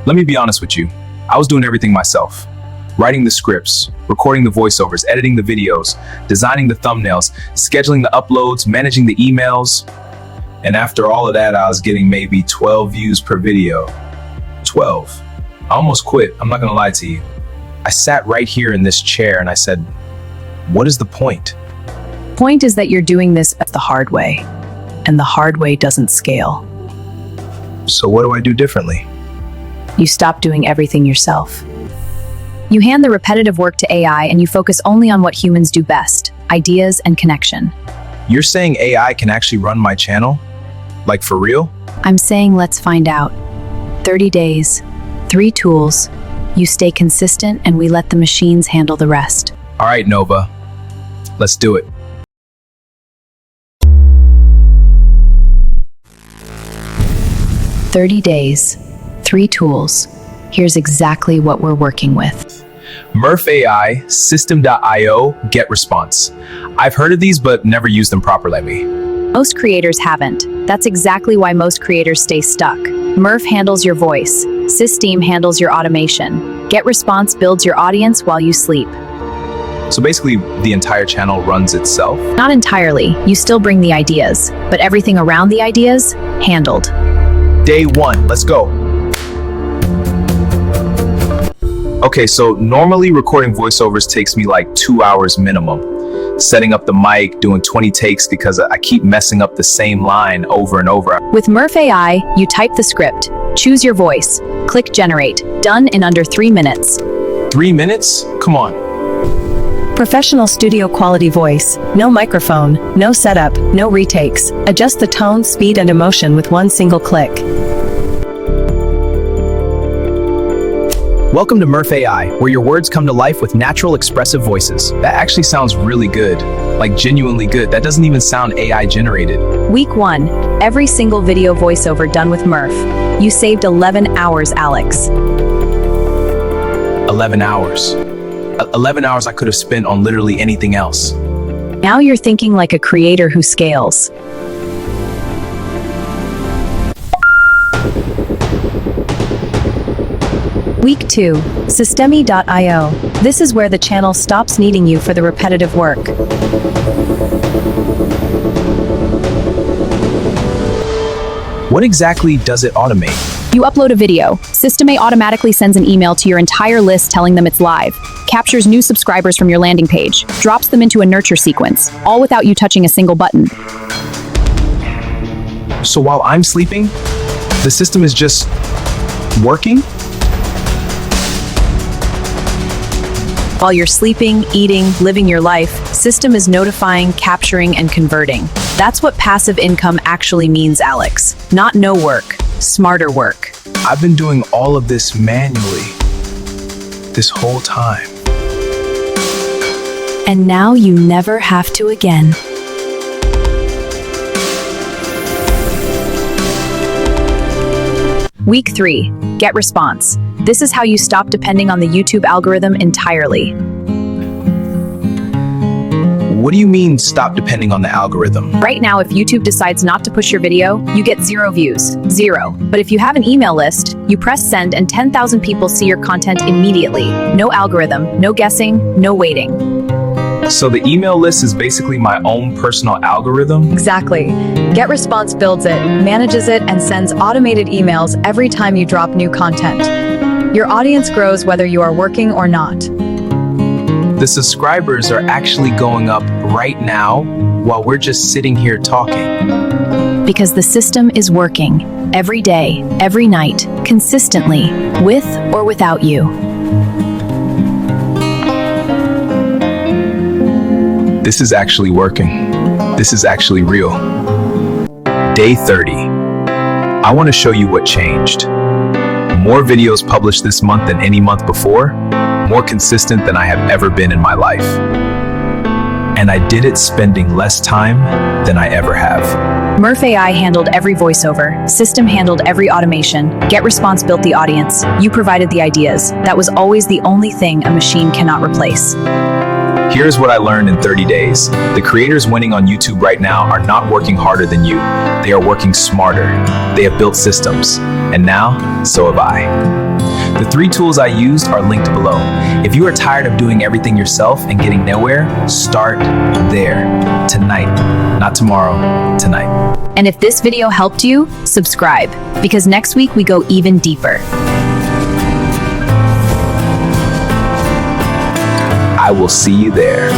Let me be honest with you. I was doing everything myself. Writing the scripts, recording the voiceovers, editing the videos, designing the thumbnails, scheduling the uploads, managing the emails. And after all of that, I was getting maybe 12 views per video. 12. I almost quit, I'm not gonna lie to you. I sat right here in this chair and I said, what is the point? Point is that you're doing this the hard way, and the hard way doesn't scale. So what do I do differently? You stop doing everything yourself. You hand the repetitive work to AI and you focus only on what humans do best, ideas and connection. You're saying AI can actually run my channel? Like for real? I'm saying let's find out. 30 days, 3 tools. You stay consistent and we let the machines handle the rest. All right, Nova. Let's do it. "30 days, 3 tools. Here's exactly what we're working with. Murf AI, System.io, GetResponse. I've heard of these, but never used them properly. Most creators haven't. That's exactly why most creators stay stuck. Murf handles your voice. System handles your automation. GetResponse builds your audience while you sleep. So basically, the entire channel runs itself? Not entirely. You still bring the ideas, but everything around the ideas, handled. Day 1, let's go. Okay, so normally recording voiceovers takes me like 2 hours minimum. Setting up the mic, doing 20 takes because I keep messing up the same line over and over. With Murf AI, you type the script, choose your voice, click generate, done in under 3 minutes. 3 minutes? Come on. Professional studio quality voice, no microphone, no setup, no retakes. Adjust the tone, speed, and emotion with one single click. Welcome to Murf AI, where your words come to life with natural, expressive voices. That actually sounds really good. Like genuinely good. That doesn't even sound AI generated. Week 1, every single video voiceover done with Murf. You saved 11 hours, Alex. 11 hours. 11 hours I could have spent on literally anything else. Now you're thinking like a creator who scales. Week 2, Systemi.io. This is where the channel stops needing you for the repetitive work. What exactly does it automate? You upload a video. Systeme automatically sends an email to your entire list telling them it's live, captures new subscribers from your landing page, drops them into a nurture sequence, all without you touching a single button. So while I'm sleeping, the system is just working? While you're sleeping, eating, living your life, system is notifying, capturing, and converting. That's what passive income actually means, Alex. Not no work, smarter work. I've been doing all of this manually this whole time. And now you never have to again. Week 3, GetResponse. This is how you stop depending on the YouTube algorithm entirely. What do you mean stop depending on the algorithm? Right now, if YouTube decides not to push your video, you get 0 views. 0. But if you have an email list, you press send and 10,000 people see your content immediately. No algorithm, no guessing, no waiting. So the email list is basically my own personal algorithm? Exactly. GetResponse builds it, manages it, and sends automated emails every time you drop new content. Your audience grows whether you are working or not. The subscribers are actually going up right now while we're just sitting here talking. Because the system is working every day, every night, consistently, with or without you. This is actually working. This is actually real. Day 30. I want to show you what changed. More videos published this month than any month before, more consistent than I have ever been in my life. And I did it spending less time than I ever have. Murf AI handled every voiceover, System handled every automation, GetResponse built the audience, you provided the ideas. That was always the only thing a machine cannot replace. Here's what I learned in 30 days. The creators winning on YouTube right now are not working harder than you. They are working smarter. They have built systems. And now, so have I. The 3 tools I used are linked below. If you are tired of doing everything yourself and getting nowhere, start there. Tonight. Not tomorrow, tonight. And if this video helped you, subscribe, because next week we go even deeper. I will see you there.